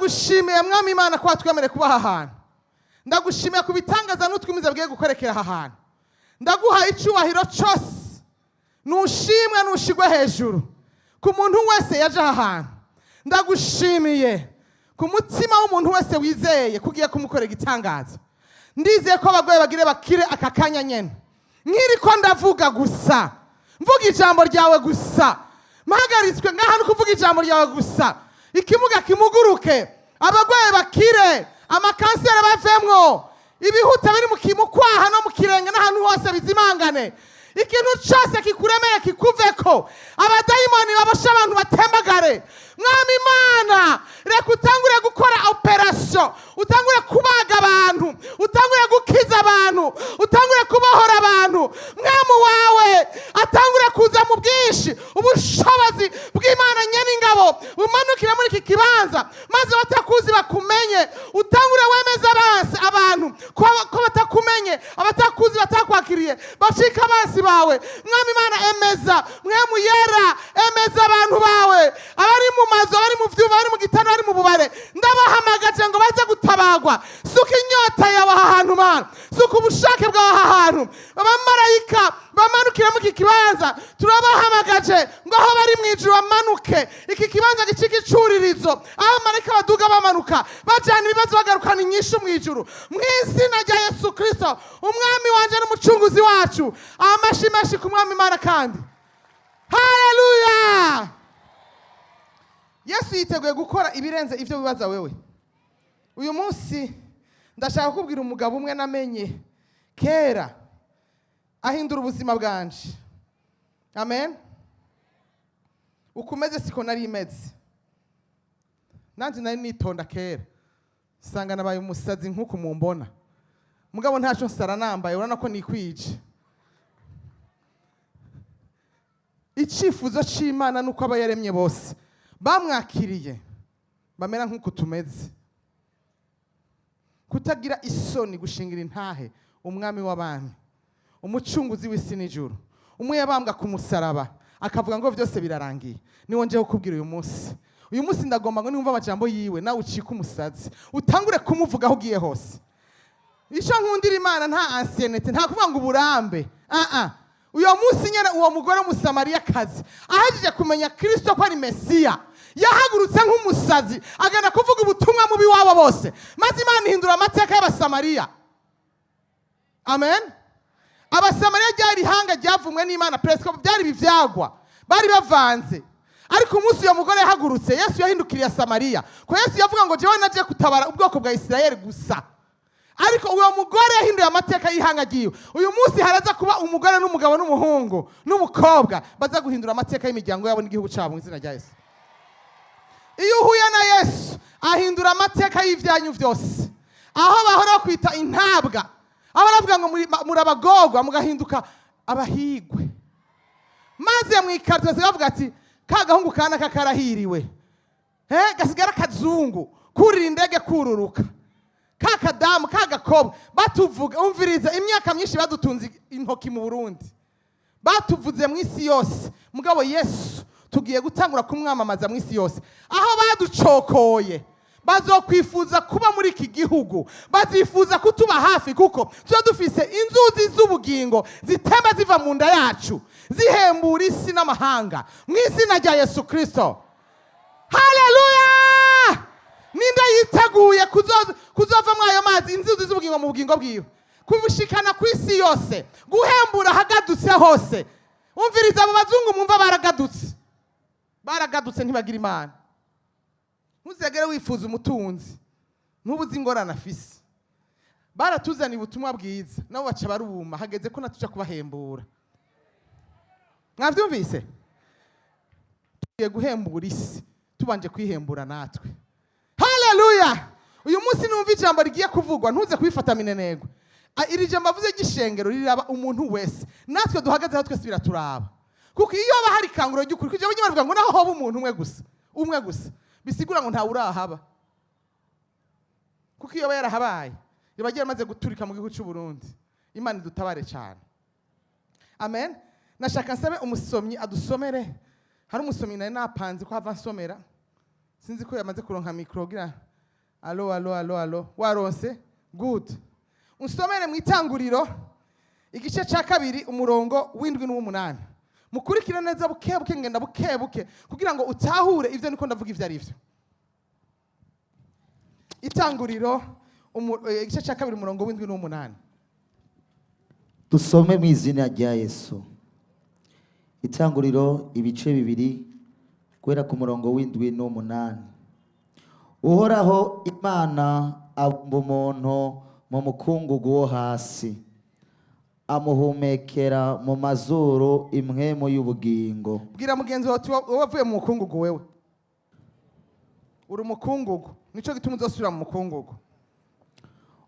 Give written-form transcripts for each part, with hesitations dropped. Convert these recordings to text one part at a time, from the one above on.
ndagushimiye mwami Imana ko watwemereye kuba aha hantu. Ndagushimiye ku bitangaza n'utwimiza bwiye gukorekera aha hantu. Ndaguha icyubahiro cyose. Nushimwe nushigwe hejuru. Ku muntu wese yaje aha hantu. Ndagushimiye ku mutima w'umuntu wese wizeye kugiye kumukorera igitangaza. Ndizeye ko abagore bagire bakire aka kanya nyene. Nkiriko ndavuga gusa. Mvuga ijambo ryawe gusa. Mpagaritswe ngaha no kuvuga ijambo ryawe gusa. Ikimuga kimuguruke. Abagore bakire. Amakanseri bavemwo. Ibihuta biri mu kimukwaha no mu kirenge n'ahantu hose bizimangane. Ikintu cyose kikuremeye kikuveko. Abadayimoni babosha abantu batembagare. Mwami Imana, reka utangure gukora operation, utangure kubaga abantu, utangure gukiza abantu, utangure kubohora abantu. Mwami wawe atangure kuza mu bwinshi, ubushobozi bw'Imana nyene ingabo bumanukira muri iki kibanza, maze batakuzi bakumenye. Utangure wemeza abantu ko batakumenye, abatakuzi batakwakiriye bashika basi bawe. Mwami Imana, emeza, mwemu yera, emeza abantu bawe, abari mu mazu, abari mu vyuma, abari mu gitano, abari mu bubare. Ndabahamagaje ngo baze gutabagwa. Suka inyota yawe aha hantu Mana, suka ubushake bwawe aha hantu. Abamarayika bamanukira mu iki kibanza turabahamagaje ngo aho bari mu ijuru bamanuke. Iki kibanza gicika icuririzo, abamarayika baduga bamanuka bajana ibibazo bagarukana inyishu mu ijuru, mu izina rya Yesu Kristo, umwami wanje n'umucunguzi wacu. Amashimashi ku mwami Imana kandi. Haleluya! Yesu yiteguye gukora ibirenze ivyo bibaza wewe. Uyu munsi ndashaka kubwira umugabo umwe namenye kera ahindura ubuzima bwanje. Amen. Ukumeze siko nari imeze. Nanje nari nitonda kera. Sanga nabaye umusazi nkuko mumbona. Mugabo ntaco nsara nambaye, urana ko nikwije. Icifuzo c'Imana nuko abayaremye bose bamwakiriye bamera nkuko tumeze. Kutagira isoni gushingira intahe umwami w'abami, umucunguzi w'isi n'ijuru, umwe yabambwa ku musaraba akavuga ngo byose birarangiye. Niwo nje kukubwira uyu munsi. Uyu munsi ndagomba ngo niwumva amajambo yiwe nawe ucika umusazi, utangure kumuvuga aho ugiye hose. Ico nkundira Imana nta anciennité, nta kuvuga ngo uburambe. Uyo munsi nyene uwo mugore w'umusamariya kazi ahejeje kumenya Kristo ko ari Mesiya, yahagurutse nk'umusazi agana kuvuga ubutumwa mubi wabo bose, maze Imana ihindura amateka y'abasamariya. Amen. Abasamariya ryari hanga ryavumwe n'Imana, presque byari bivyagwa, bari bavanze. Ariko umunsi uyo mugore yahagurutse, Yesu yahindukiriye Samariya. Ko Yesu yavuga ngo jewe naje kutabara ubwoko bwa Isirayeli gusa. Ariko uwo mugore yahinduye amateka y'ihanga giwe. Uyu munsi haraza kuba umugore n'umugabo n'umuhungu n'umukobwa baza guhindura amateka y'imiryango yabo n'igihugu cyabo mu izina rya Yesu. Iyo uhuye na Yesu ahindura amateka y'ivyanyu vyose. Aho bahora kwita intabwa, aho baravuga ngo muri abagorwa mugahinduka abahigwe. Maze mwikarto bavuga ati kagahungu kana kakarahiriwe. Gasigara kazungu kurira indege kururuka. Kakadamu kagakobwa batuvuga, umviriza imyaka myinshi badutunze intoki mu Burundi, batuvuze mu isi yose. Mugabo Yesu tugiye gutangura kumwamamaza mu isi yose. Aho baducokoye bazokwifuza kuba muri iki gihugu, bazifuza kutuba hafi, kuko tuba dufise inzuzi z'ubugingo zitemba ziva mu nda yacu zihembura isi n'amahanga mu izina rya Yesu Kristo. Haleluya! Ninde yiteguye kuzova mu ayo mazi inzuzi z'ubugingo mu bugingo bwiwe, kubushikana ku isi yose, guhembura hagadutse hose. Umviriza abo bazungu mwumva baragadutse ntibagira Imana. Ntuzegere wifuza umutunzi ntubuze ingorane afise. Baratuzaniye ubutumwa bwiza nabo baca baruma, hageze ko natuja kubahembura. Mwavyumvise? Tugiye guhembura isi tubanje kwihembura natwe. Haleluya! Uyu munsi numva ijambo rigiye kuvugwa, ntuze kubifata minenego. Iri jambo avuze gishengero riraba umuntu wese. Natwe duhagaze aho twese biraturaba. Kuko iyo bahari ikanguro ry'ukuri, kuje bavuga ngo naho hoba umuntu umwe gusa, bisigura ngo nta urahaba. Kuko iyo yarahabaye yabagiye amaze guturika mu gihugu cy'u Burundi. Imana idutabare cyane. Amen. Nashaka nsabe umusomyi adusomere. Hari umusomyi naye napanze ko hava nsomera. Sinzi ko yamaze kuronka mikro gira Alo. Waronse? Good. Unsomere mu Itanguriro igice cya 2 umurongo w'indwi n'umunani. Mukurikira neza buke ngenda buke kugira ngo utahure ivyo niko ndavuga ivyo ari byo. Itanguriro igice cya 2 umurongo w'indwi n'umunani. Dusome mu izina rya Yesu. Itanguriro ibice 2 kwera ku murongo w'indwi n'umunani. Uhoraho Imana abumba umuntu mu mukungugu wo hasi, amuhumekera mu mazuru impwemu y'ubugingo. Bwira mugenzi wawe wavuye mu mukungugu wewe. Uri umukungugu, nico gituma uzosubira mu mukungugu.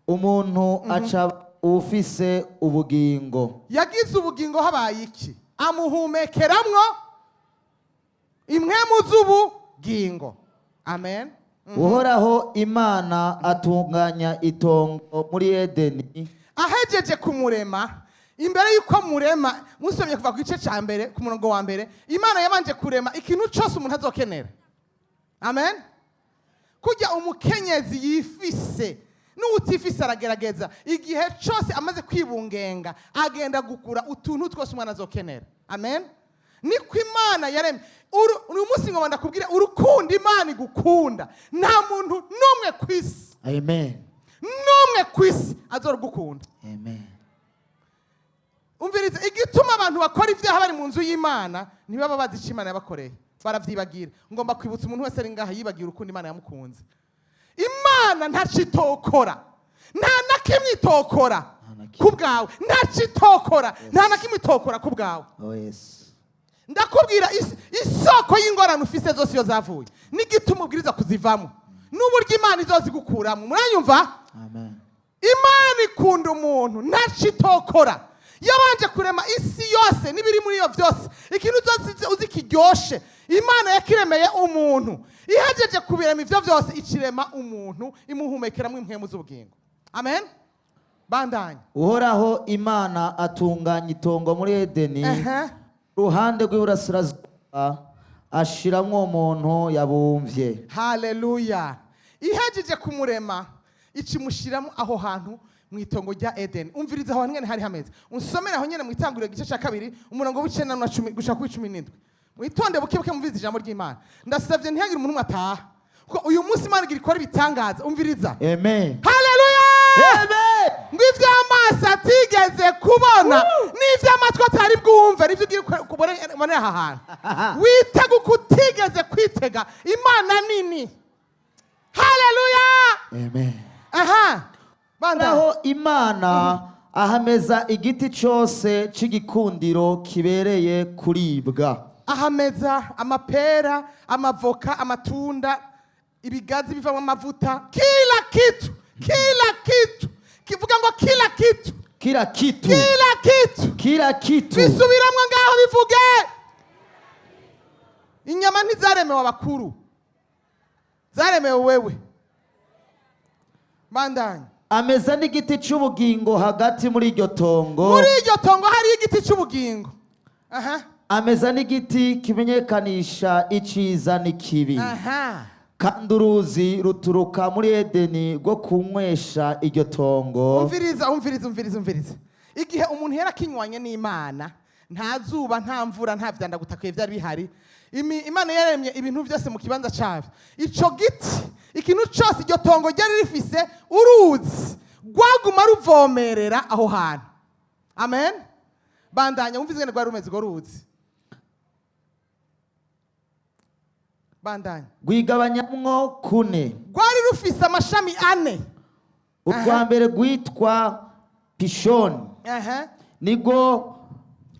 Umuntu aca ufise ubugingo. Yagize ubugingo habaye iki? Amuhumekeramwo impwemu z'ubugingo. Amen. Uhoraho Imana atunganya itongo muri Edeni. Ahejeje kumurema, imbere yuko murema, musomye kuva ku gice cya mbere ku murongo wa mbere, Imana yabanje kurema ikintu cyose umuntu azokenera. Amen. Kujya umukenyezi yifise n'utifise aragerageza igihe cyose amaze kwibungenga agenda gukura utuntu twose umwana azokenera. Amen. Niko Imana yaremye. Uri munsi ngo ndakubwira urukundo Imana igukunda nta muntu numwe kwisi. Amen. Numwe kwisi azorugukunda. Amen. Umvirize igituma abantu bakora ivyaha bari mu nzu y'Imana ntibaba bazi icyo Imana yabakoreye. Baravyibagira. Ngomba kwibutsa umuntu wese ari ngaha yibagira urukundo Imana yamukunze. Imana ntacitokora. Nta nakimwe itokora kubwawe. Ntacitokora. Nta nakimwe itokora kubwawe. Oh yes. Ndakubwira isoko y'ingorane ufise zose yo zavuye. N'igituma ubwiriza kuzivamo. N'uburyo Imana izozigukuramo. Muranyumva? Amen. Imana ikunda umuntu ntacitokora. Yabanje kurema isi yose n'ibiri muri yo byose. Ikintu uzi kiryoshe. Imana yakiremeye umuntu. Ihejeje kubirema ivyo byose ikirema umuntu imuhumekeramo impwemu z'ubugingo. Amen. Bandanye. Uhoraho Imana atunganya itongo muri Edeni. Ruhande rw'iburasirazuba ashiramwo umuntu yabumvye. Haleluya. Ihejeje kumurema ikimushiramo aho hantu mu itongo rya Eden. Umviriza aho nyene hari hameze. Unsomera aho nyene mu Itanguriro igice cya 2 umurongo w'9 na 10 gushaka ku 17. Mwitonde buke mumviriza ijambo ry'Imana. Ndasavye ntihagire umuntu ataha. Kuko uyu munsi Imana igikora ibitangaza. Umviriza. Amen. Haleluya. Amen. Ngivyo amaso atigeze kubona n'ivyo amatwi atari bwumve nivyo ugiye kubona aha hantu. Witega ukutigeze kwitega Imana nini. Haleluya. Amen. Aha. Aho Imana ahameza igiti cyose c'igikundiro kibereye kuribwa. Ahameza amapera, amavoka, amatunda, ibigazi bivamo amavuta, kila kitu. Kivuga ngo kila kitu. Bisubiramwo ngaho bivuge. Inyama ntizaremewe abakuru. Zaremewe wewe. Bandanye. Ameza n'igiti cy'ubugingo hagati muri iryo tongo. Muri iryo tongo hari igiti cy'ubugingo. Aha. Ameza n'igiti kimenyekanisha iciza n'ikibi. Aha. Kandi uruzi ruturuka muri Edeni rwo kunywesha iryo tongo. Umviriza. Igihe umuntu yarakinywanye n'Imana, nta zuba, nta mvura, nta vyanda gutakuye vyari bihari. Imana yaremye ibintu byose mu kibanza cyavyo. Ico giti, ikintu cyose iryo tongo ryari rifise uruzi rwaguma ruvomerera aho hantu. Amen. Bandanya umvise ngene rwari rumeze go ruzi. Bandanya. Rwigabanyamwo kune. Rwari rufise amashami 4. Urwa mbere rwitwa Pishoni. Nigo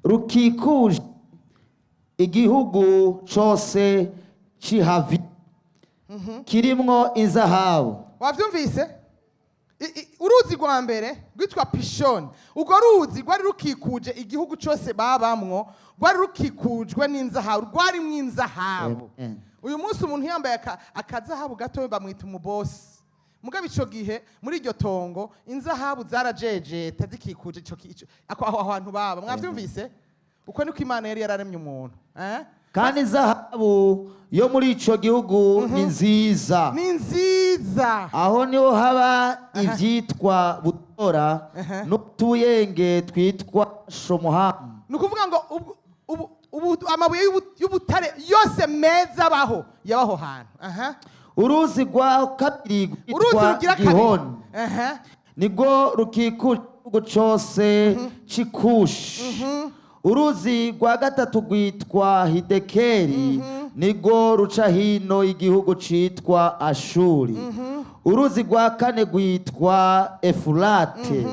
rukikuje igihugu cyose cihavi. Kirimwo inzahabu. Wavyumvise? Uruzi rwa mbere rwitwa Pishoni. Urwo ruzi rwari rukikuje igihugu cyose babamwo, rwari rukikujwe n'inzahabu, rwari mu inzahabu. Uyu munsi umuntu yambaye akazahabu gato bamwita umubosi. Mugabe ico gihe muri iryo tongo inzahabu zarajeje tazikikuje ico aho abantu baba. Mwavyumvise? Uko niko Imana yari yararemye umuntu. kandi zahabu yo muri ico gihugu ni nziza. ni nziza. Aho niho haba ivyitwa butora n'utuyenge twitwa shomuhamu. ni ukuvuga ngo amabuye y'ubutare yose meza abaho yabaho hantu. Uruzi rwa kabiri rwitwa Gihoni nirwo rukikuje igihugu cose c'Ikushi. Uruzi rwa gatatu rwitwa Hidekeli nirwo ruca hino igihugu citwa Ashuri. Uruzi rwa kane rwitwa Efurate.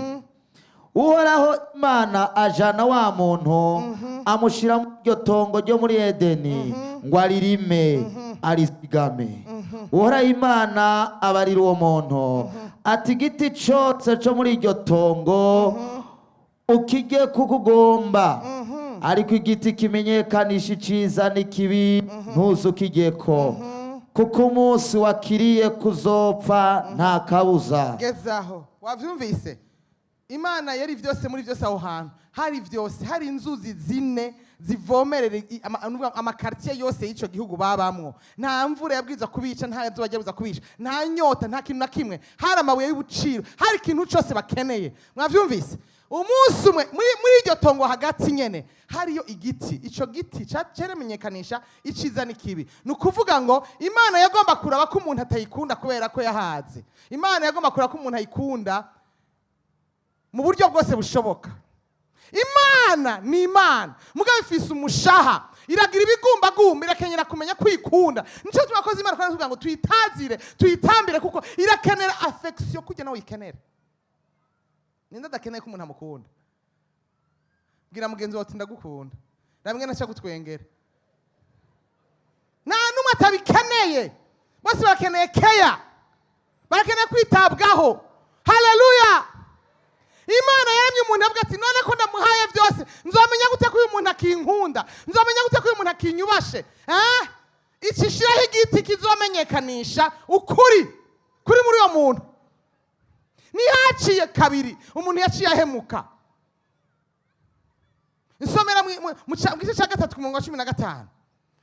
Uhoraho Imana ajana wa muntu amushira mu iryo tongo ryo muri Edeni ngo aririme arisigame. Uhoraho Imana abarira uwo muntu ati igiti cose co muri iryo tongo ukirye kuko ugomba, ariko igiti kimenyekanisha iciza n'ikibi ntuzukirye kuko umunsi wakiriye kuzopfa nta kabuza. Gezaho wavyumvise? Imana yari vyose muri vyose aho hantu, hari vyose, hari inzuzi zine zivomerera amakartier yose y'ico gihugu babamwo. Nta mvura yabwiza kubica, nta yazuba yabwiza kubica, nta nyota, nta kintu na kimwe. Hari amabuye y'ubuciro, hari ikintu cyose bakeneye. Mwavyumvise? Umunsi umwe muri iryo tongo hagati nyene hariyo igiti. Ico giti ceremenyekanisha iciza n'ikibi. Ni ukuvuga ngo Imana yagomba kuraba ko umuntu atayikunda kubera ko yahaze. Imana yagomba kuraba ko umuntu ayikunda mu buryo bwose bushoboka. Imana ni Imana, mugabo ifise umushaha, iragira ibigumbagumba, irakenyera kumenya kwikunda. Nico tubakoze Imana kandi tuvuga ngo tuyitazire, tuyitambire kuko irakenera affection kujya nawe ikenera. Ninde adakeneye ko umuntu amukunda? Bwira mugenzi wawe ndagukunda. Namwe naca gutwengera. Nta numwe atabikeneye. Bose bakeneye care. Barakeneye kwitabwaho. Haleluya! Imana yaremye umuntu avuga ati none ko ndamuhaye byose nzomenya gute ko uyu muntu akinkunda, nzomenya gute ko uyu muntu akinyubashe. Icishiraho igiti kizomenyekanisha ukuri kuri muri uwo muntu. Nihaciye kabiri umuntu yaciye ahemuka. Insomera mu gice cya gatatu ku murongo wa 15.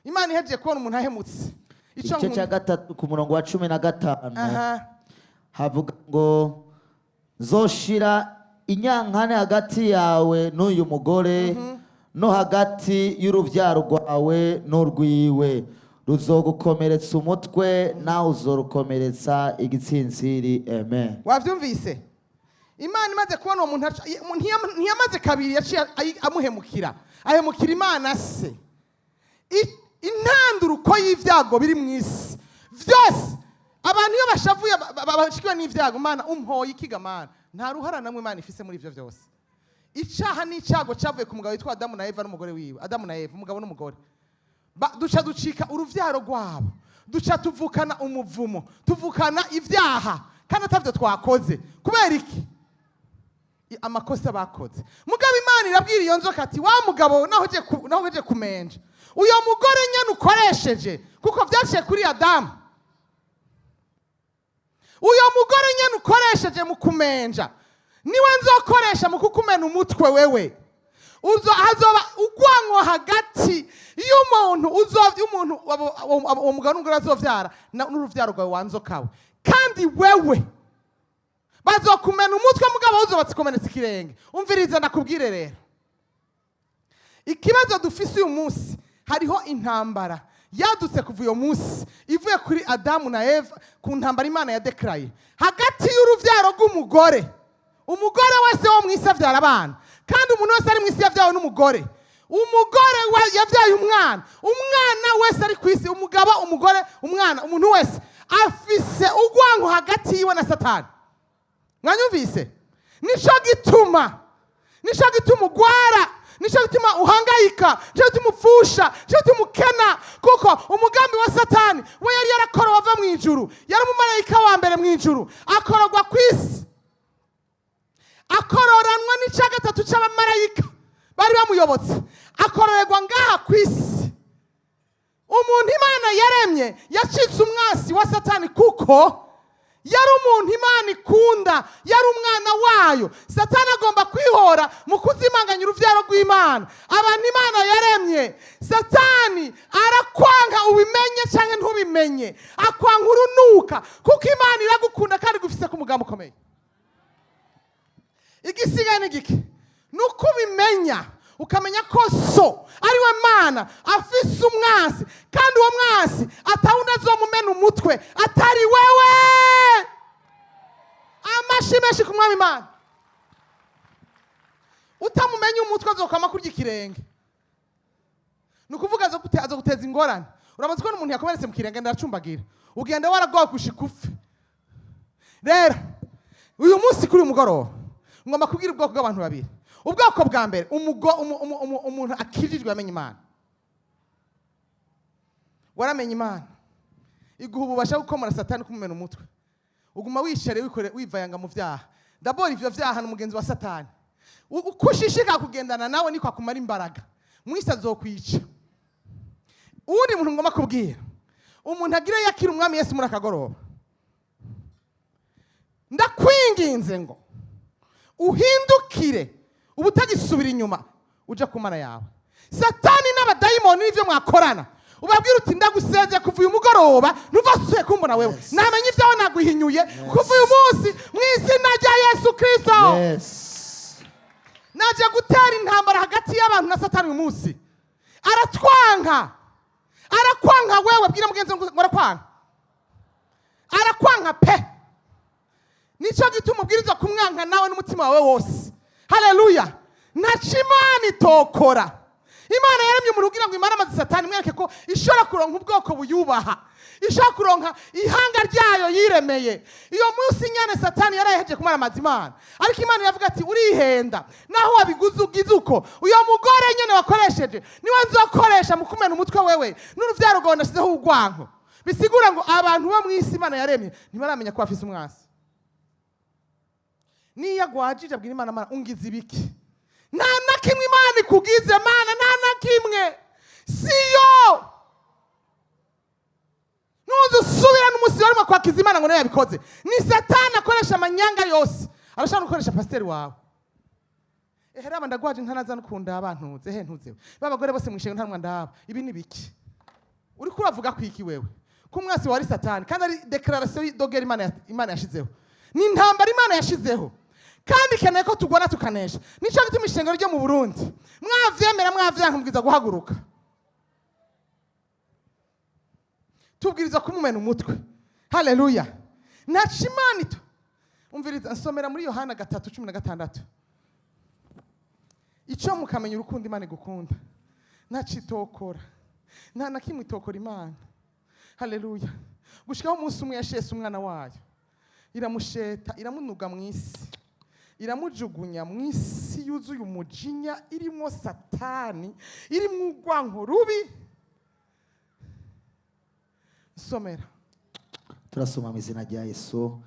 Imana ihejeje kubona umuntu ahemutse. Igice cya gatatu ku murongo wa 15 havuga ngo zoshira inyankane hagati yawe n'uyu mugore no hagati y'uruvyaro rwawe n'urwiwe, ruzogukomeretsa umutwe nawe uzorukomeretsa igitsintsiri. Amen. Wavyumvise? Imana imaze kubona uwo muntu ntiyamaze kabiri yaciye amuhemukira, ahemukira Imana se. Intanduruko y'ivyago biri mu isi vyose abantu iyo bashavuye bashikiwe n'ivyago, Imana umpoye ikiga Mana, nta ruhara namwe Imana ifise muri ivyo vyose. Icaha n'icyago cyavuye ku mugabo witwa Adamu na Eva n'umugore wiwe. Adamu na Eva, umugabo n'umugore, duca ducika uruvyaro rwabo, duca tuvukana umuvumo, tuvukana ivyaha kandi atavyo twakoze. Kubera iki? Amakosa bakoze. Mugabo Imana irabwira iyo nzoka ati wa mugabo naho uje kumenja, uyo mugore nyene ukoresheje kuko vyaciye kuri Adamu, uyo mugore nyene ukoresheje mu kumenja niwe nzokoresha mu kukumena umutwe wewe. Hazoba ugwanko hagati y'umuntu uwo mugabo n'umugore azovyara n'uruvyaro rwawe wanzokawe, kandi wewe bazokumena umutwe mugabo uzobatsikomenetsa ikirenge. Umviriza ndakubwire rero, ikibazo dufise uyu munsi, hariho intambara yadutse kuva uyo munsi ivuye kuri Adamu na Eva, ku ntambara Imana yadekraye hagati y'uruvyaro rw'umugore. Umugore wese wo mwisi avyara abana, kandi umuntu wese ari mwisi yavyawe n'umugore. Umugore yavyaye umwana, umwana wese ari kwisi, umugabo, umugore, umwana, umuntu wese afise ugwanko hagati yiwe na Satani. Mwanyumvise? Nico gituma ugwara, nico gituma uhangayika, nico gituma upfusha, nico gituma ukena, kuko umugambi wa Satani we yari yarakorowe ava mw'ijuru, yari umumarayika wa mbere mw'ijuru, akorogwa kwisi, akororanwa n'ica gatatu c'abamarayika bari bamuyobotse, akororerwa ngaha kwisi. Umuntu Imana yaremye yacitse umwasi wa Satani kuko yari umuntu Imana ikunda, yari umwana wayo. Satani agomba kwihora mu kuzimanganya uruvyaro rw'Imana. Abantu Imana yaremye, Satani arakwanga ubimenye canke ntubimenye, akwanga urunuka, kuko Imana iragukunda kandi gufise ku mugambo ukomeye. Igisigaye ni giki? Nuko ubimenya, ukamenya ko so ari we Mana afise umwansi, kandi uwo mwansi atawundi azomumena umutwe atari wewe. Amashi menshi ku Mwami Imana. Utamumenya umutwe azokama kurya ikirenge. Nukuvuga azoguteza ingorane. Uramaze ko umuntu yakomeretse mu kirenge ndaracumbagira, ugenda waragowe gushika upfe. Rero uyu munsi kuri umugoroba ngomba kubwira ubwoko bw'abantu babiri. Ubwoko bwa mbere, umuntu akirijwe yamenye Imana. Waramenye Imana, iguha ububasha gukomora Satani kumumena umutwe. Uguma wishare wivayanga mu vyaha. D'abord ivyo vyaha n'umugenzi wa Satani. Ukushishika kugendana nawe niko akumara imbaraga. Mwisi azokwica. Uwundi muntu ngomba kubwira, umuntu agire yakira umwami Yesu muri akagoroba. Ndakwinginze ngo uhindukire ubutagisubira inyuma uja ku Mana yawe. Satani n'abadayimoni nivyo mwakorana. Ubabwira uti ndagusezeye kuva uyu mugoroba ntuvasuye kumbona wewe. Namenye ivyawe naguhinyuye kuva uyu munsi mu izina rya Yesu Kristo. Naje gutera intambara hagati y'abantu na Satani uyu munsi. Arakwanga wewe, bwira mugenzi ngo arakwanga. Arakwanga pe. Nico gituma ubwiriza kumwanka nawe n'umutima wawe wose. Haleluya. Ntaco Imana itokora. Imana yaremye umuntu kugira ngo imana amazi Satani mwereke ko ishobora kuronka ubwoko buyubaha, ishobora kuronka ihanga ryayo yiremeye. Iyo munsi nyane Satani yaraheje kumara amazi Imana, ariko Imana yavuga ati urihenda naho wabiguze ugize uko uyo mugore nyene wakoresheje niwe nzokoresha mu kumena umutwe wewe n'uruvyaro rwawe ndashizeho urwanko. Bisigura ngo abantu bo mwisi Imana yaremye ntibaramenya ko afise umwasi. Niya gwajije abwira Imana, Mana ungize ibiki? Nta na kimwe Imana ikugize Mana, nta na kimwe. Siyo ntuzusubira n'umusi warimo kwakiza Imana ngo nayo yabikoze. Ni Satani akoresha amanyanga yose, arashaka gukoresha pasiteri wawe. Raba ndagwaje ntanaza n'ukunda abantu ntuze ntuzewe babagore bose mwishenga ntamwa ndaba. Ibi ni biki? Uri kuravuga kwiki wewe? Ko umwasi wari Satani kandi ari declaration dogera Imana yashizeho. Ni intambara Imana yashizeho. Kandi keneye ko tugwana tukanesha. Nico gituma ishengero ryo mu Burundi mwavyemera mwavyanka mbwiza guhaguruka. Tubwiriza kumumena umutwe. Haleluya. Ntaco Imana ito. Umviriza nsomera muri Yohana 3:16. Ico mukamenya urukundo Imana igukunda. Ntaco itokora. Nta na kimwe itokora Imana. Haleluya. Gushikaho umunsi umwe yashese umwana wayo. Iramusheta, iramunuga mwisi. Iramujugunya mwisi yuzuye umujinya, irimo Satani, irimo urwanko rubi. Somera. Turasoma mu izina rya Yesu.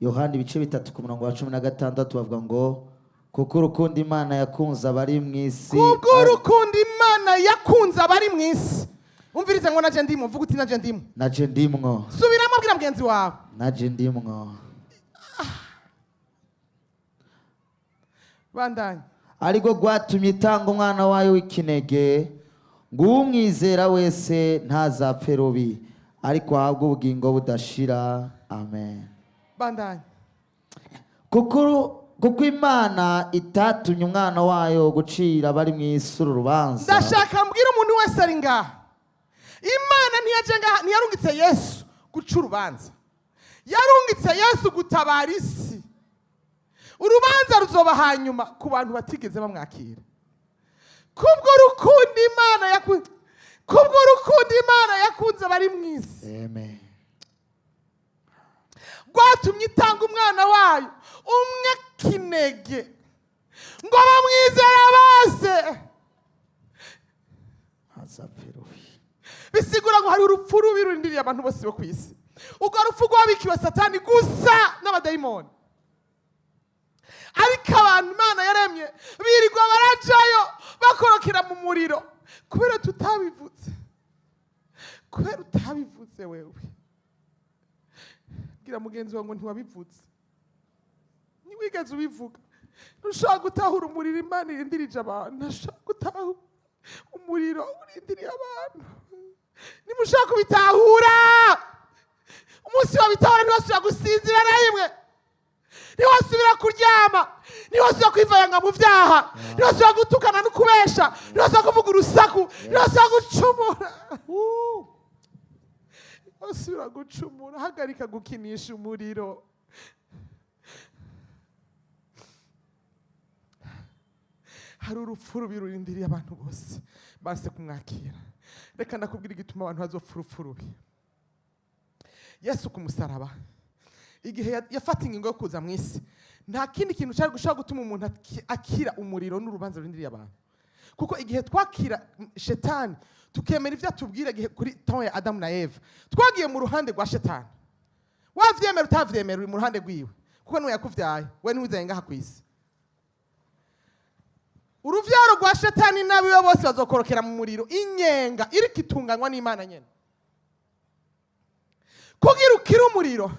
Yohana 3:16 bavuga ngo kuko urukundo Imana yakunze abari mwisi. Kuko urukundo Imana yakunze abari mwisi. Umvirize ngo naje ndimo, vuga uti naje ndimo. Naje ndimwo. Subiramo bwira mugenzi wawe. Naje ndimwo. Bandanye. Ariko gwatumye itanga umwana wayo w'ikinege ngo umwizera wese ntazapfe rubi ariko ahabwe ubugingo budashira. Amen. Bandanye. Kuko Imana itatumye umwana wayo gucira abari mw'isi urubanza. Ndashaka mbwira umuntu wese ari ngaha, Imana ntiyarungitse Yesu guca urubanza, yarungitse Yesu gutabara isi. Urubanza ruzoba hanyuma ku bantu batigeze bamwakira. Kubwo urukundo Imana yakunze abari mw'isi. Amen. Gwatumye itanga umwana wayo umwe kinege ngo bamwizera bose ntazapfe rubi. Bisigura ngo hari urupfu rubi rurindiriye abantu bose bo kwisi. Ubwo rupfu rwabikiwe Satani gusa n'abadayimoni. Ariko abantu Imana yaremye birirwa barajayo bakorokera mu muriro kubera utabivuze wewe. bwira mugenzi wawe ngo ntiwabivuze, ntiwigeze ubivuga. Ntushaka gutahura umuriro Imana irindirije abantu, ntushaka gutahura umuriro urindiriye abantu. Nimushaka kubitahura, umunsi wabitahura ntiwasubira gusinzira na rimwe, ntiwasubira kuryama, ntiwasubira kwivanga mu byaha, ntiwasubira gutukana no kubesha, ntiwasubira kuvuga urusaku, ntiwasubira gucumura. Ntiwasubira gucumura. Hagarika gukinisha umuriro. Hari urupfu rubi rurindiriye abantu bose banse kumwakira. Reka ndakubwira igituma abantu bazopfa urupfu rubi. Yesu ku musaraba, igihe yafata ingingo yo kuza mu isi, nta kindi kintu cyari gushobora gutuma umuntu akira umuriro n'urubanza rurindiriye abantu. Kuko igihe twakira shetani tukemera ibyo atubwira kuri temps ya Adamu na Eva, twagiye mu ruhande rwa shetani. Wavyemera utavyemera uri mu ruhande rwiwe, kuko niwe yakuvyaye, we niwizaye ngaha ku isi. Uruvyaro rwa shetani n'abiwe bose bazokorokera mu muriro, inyenga iriko itunganywa n'Imana nyene. Kugira ukire umuriro,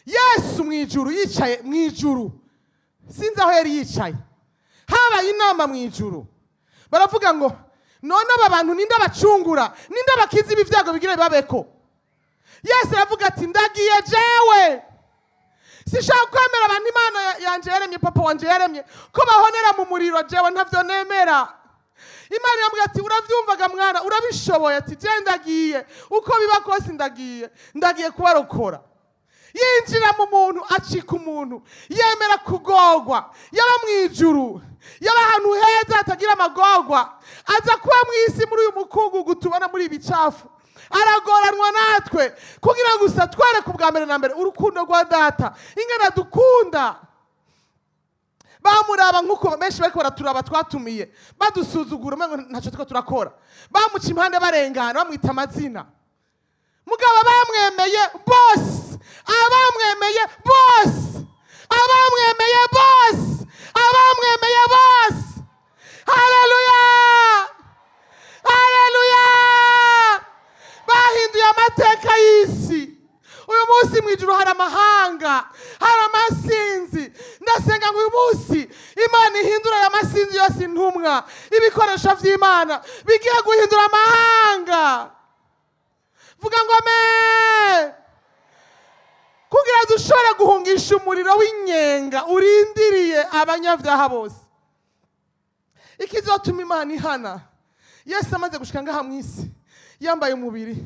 Yesu mwijuru yicaye mwijuru, sinzi aho yari yicaye, habaye inama mwijuru, baravuga ngo none aba bantu ninde abacungura, ninde abakiza ibi vyago bigira bibabeko. Yesu aravuga ati ndagiye jewe, sishaka kwemera abantu Imana yanje yaremye, papa wanje yaremye, ko bahonera mu muriro, jewe ntavyo nemera. Imana yambwiye ati uravyumvaga mwana, urabishoboye, ati je ndagiye, uko biba kose ndagiye kubarokora. Yinjira mu muntu, acika umuntu, yemera kugorwa, yaba mwijuru, yaba ahantu heza hatagira amagorwa, aza kuba mwisi muri uyu mukungugu tubona muri ibicafu. Aragoranwa natwe kugira gusa twereke ubwa mbere na mbere urukundo rwa data, ingana dukunda. Bamuraba nkuko benshi bariko baraturaba twatumiye, badusuzugura umengo ntaco tuko turakora, bamuca impande barengana, bamwita amazina. Mugabo bamwemeye bose, abamwemeye bose, abamwemeye bose, abamwemeye bose. Haleluya, haleluya. Bahinduye amateka y'isi. Uyu munsi mwijuru hari amahanga, hari amasinzi. Ndasenga ngo uyu munsi Imana ihindura aya masinzi yose intumwa, ibikoresho vy'Imana bigiye guhindura amahanga. Vuga ngo amen. Kugira dushobore guhungisha umuriro w'inyenga urindiriye abanyavyaha bose. Ikizotuma Imana ihana, Yesu amaze gushika ngaha mu isi, yambaye umubiri,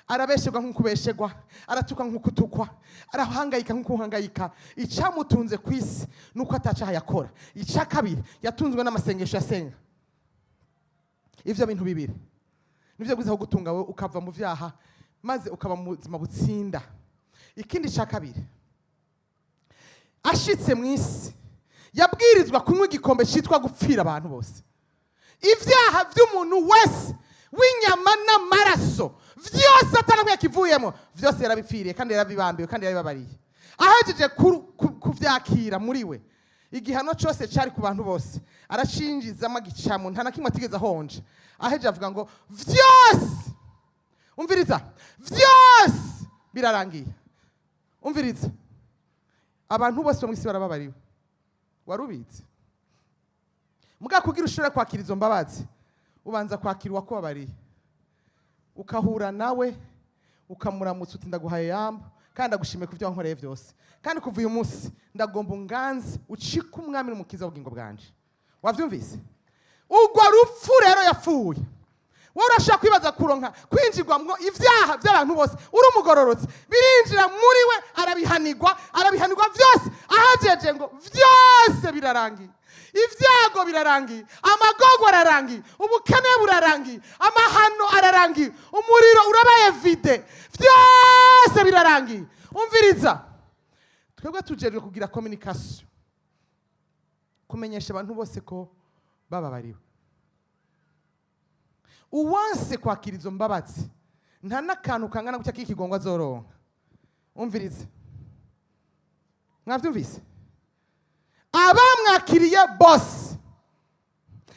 arabeshegwa nk'ukubeshegwa, aratuka nk'ukutukwa, arahangayika nk'ukuhangayika. Icamutunze ku isi nuko atacaha yakora. Ica kabiri, yatunzwe n'amasengesho yasenga. Ivyo bintu bibiri nivyo bwiza gutunga wewe ukava mu vyaha maze ukaba mu buzima butsinda. Ikindi ca kabiri, ashitse mu isi yabwirizwa kunywa igikombe citwa gupfira abantu bose. Ivyaha vy'umuntu wese w'inyama n'amaraso vyose atanamwe yakivuyemo, vyose yarabipfiriye kandi yarabibambiwe kandi yarabibabariye. Ahejeje kuvyakira muri we, igihano cyose cyari ku bantu bose arashinjizamo agicamo, nta nakimwe atigeze ahonje. Aheje avuga ngo vyose, umviriza, vyose birarangiye. Umviriza, abantu bose bo mu isi barababariwe. Warubitse muga kugira ushobora kwakira izo mbabazi, ubanza kwakira uwakubabariye, ukahura nawe ukamuramutsa uti ndaguhaye yamba kandi agushimiye ku byo wankoreye byose, kandi kuva uyu munsi ndagomba unganze ucika umwami n'umukiza w'ubugingo bwanje. Wavyumvise? Ugwo rupfu rero yapfuye, wowe urashaka kwibaza kuronka kwinjirwamwo ivyaha by'abantu bose, uri umugororotse, birinjira muri we, arabihanirwa byose. Ahajeje ngo byose birarangiye, ivyago birarangiye, amagogo ararangiye, ubukene burarangiye, amahano ararangiye, umuriro urabaye vide, byose birarangiye. Umviriza, twebwe tujeje kugira communication, kumenyesha abantu bose ko bababariwe. Uwanse kwakira izo mbabazi nta nakantu kangana gutya k'ikigongo azoronka. Umvirize, mwavyumvise? Abamwakiriye bose,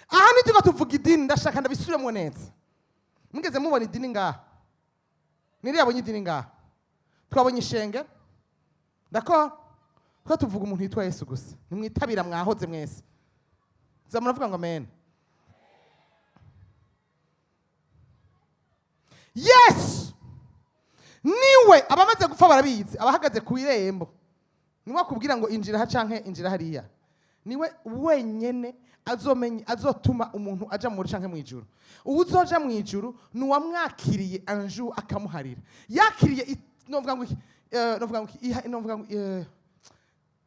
aha nitiko tuvuga idini, ndashaka ndabisubiremo neza. Mugeze mubona idini ngaha, niri yabonye idini ngaha, twabonye ishenge, D'accord? Ko tuvuga umuntu yitwa Yesu gusa. Nimwitabira mwahoze mwese. Zamuravuga ngo amen. Yes! Niwe abamaze gupfa barabizi, abahagaze ku irembo. Niwe akubwira ngo injira ha canke injira hariya. Niwe wenyene azotuma umuntu aja mu canke mu ijuru. Uwuzoja mu ijuru nuwamwakiriye anju akamuharira. Yakiriye novuga ngo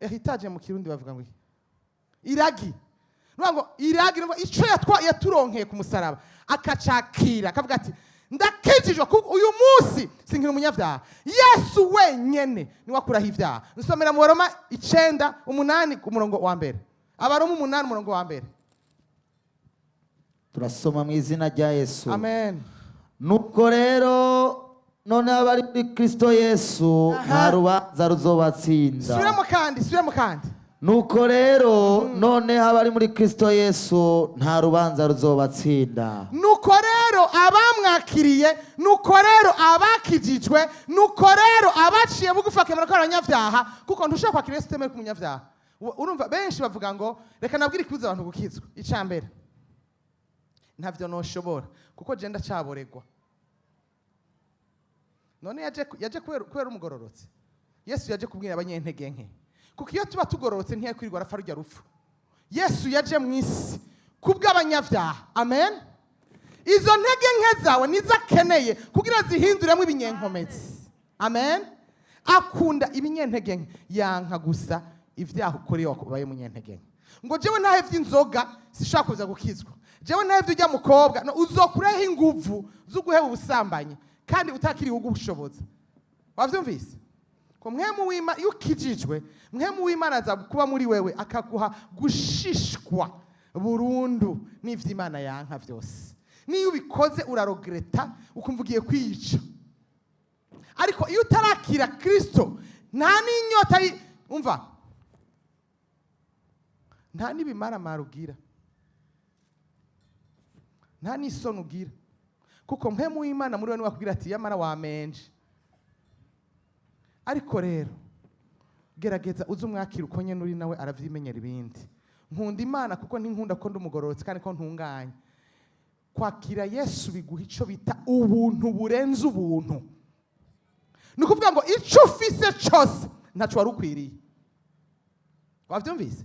heritage mu Kirundi bavuga ngo iragi. Nuvuga ngo iragi ico yaturonkeye ku musaraba akacakira akavuga ati ndakijijwe uyu munsi sinkira umunyavyaha. Yesu wenyene niwe akuraho ivyaha. Nsomera mu Roma 9:8 ku murongo wa mbere. Abaroma 8 umurongo wa mbere. Turasoma mu izina rya Yesu. Amen. Nuko rero none abari muri Kristo Yesu nta rubanza ruzobatsinda. Subira mu kandi. Nuko rero none abari muri Kristo Yesu nta rubanza ruzobatsinda. Nuko rero abamwakiriye, nuko rero abakijijwe, nuko rero abaciye bugufa kemera ko abanyavyaha, kuko ntushaka kwakira Yesu temera ku munyavyaha. Urumva benshi bavuga ngo reka nabwire ikibuza abantu gukizwa. Icambere ntavyo noshobora kuko je ndacaboregwa. None yaje kubera umugororotse. Yesu yaje kubwira abanyentege nke. Kuko iyo tuba tugororotse ntiyakwirirwa arafa rujya rupfu. Yesu yaje mu isi kubw'abanyavyaha. Amen. Izo ntege nke zawe nizo akeneye kugira zihinduremo ibinyenkomezi. Amen. Akunda ibinyentege nke, yanka gusa ivyaha ukuri wakubaye munyentege nke. Ngo jewe ntahe vy'inzoga sishaka kuza gukizwa. Jewe ntahe vy'ujya mukobwa no uzokureho inguvu zo guheba ubusambanyi kandi utakiri ugushoboza. Wavyumvise? Ko mwemu w'Imana yukijijwe, mwemu w'Imana aza kuba muri wewe akaguha gushishwa burundu n'ivy'Imana yanka vyose. Niyo ubikoze uraregreta ukumva ugiye kwica. Ariko iyo utarakira Kristo nta n'inyota umva. Nta nibimara marugira. Nta n'isoni ugira. Kuko mwemu w'Imana muri wewe wakubwira ati yamara wamenje. Ariko rero gerageza uze umwakira uko nyene uri nawe aravyimenyera ibindi. Nkunda Imana kuko ntinkunda ko ndumugororotse kandi ko ntunganye. Kwakira Yesu biguha ico bita ubuntu burenze ubuntu. Nukuvuga ngo ico ufise cyose ntaco warukwiriye. Wavyumvise?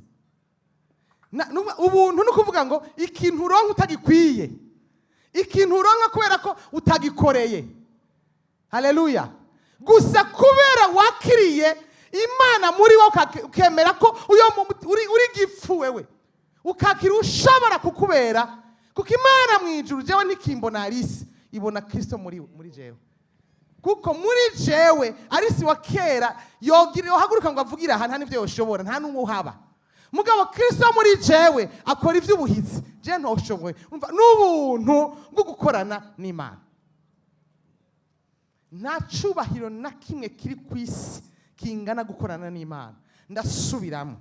Ubuntu nukuvuga ngo ikintu uronka utagikwiye. Ikintu uronka kubera ko utagikoreye. Haleluya. Gusa kubera wakiriye Imana muri wowe ukemera ko uri gipfu wewe ukakira ushobora kukubera kuko Imana mu ijuru jewe ntikimbona Alice ibona Kristo muri jewe. Kuko muri jewe Alice wa kera yohaguruka ngo avugira aha nta nivyo yoshobora nta numwe uhaba. Mugabo Kristo muri jewe akora ivy'ubuhizi je ntoshoboye. Umva n'ubuntu bwo gukorana n'Imana. Nta cubahiro na kimwe kiri ku isi kingana gukorana n'Imana. Ndasubiramo.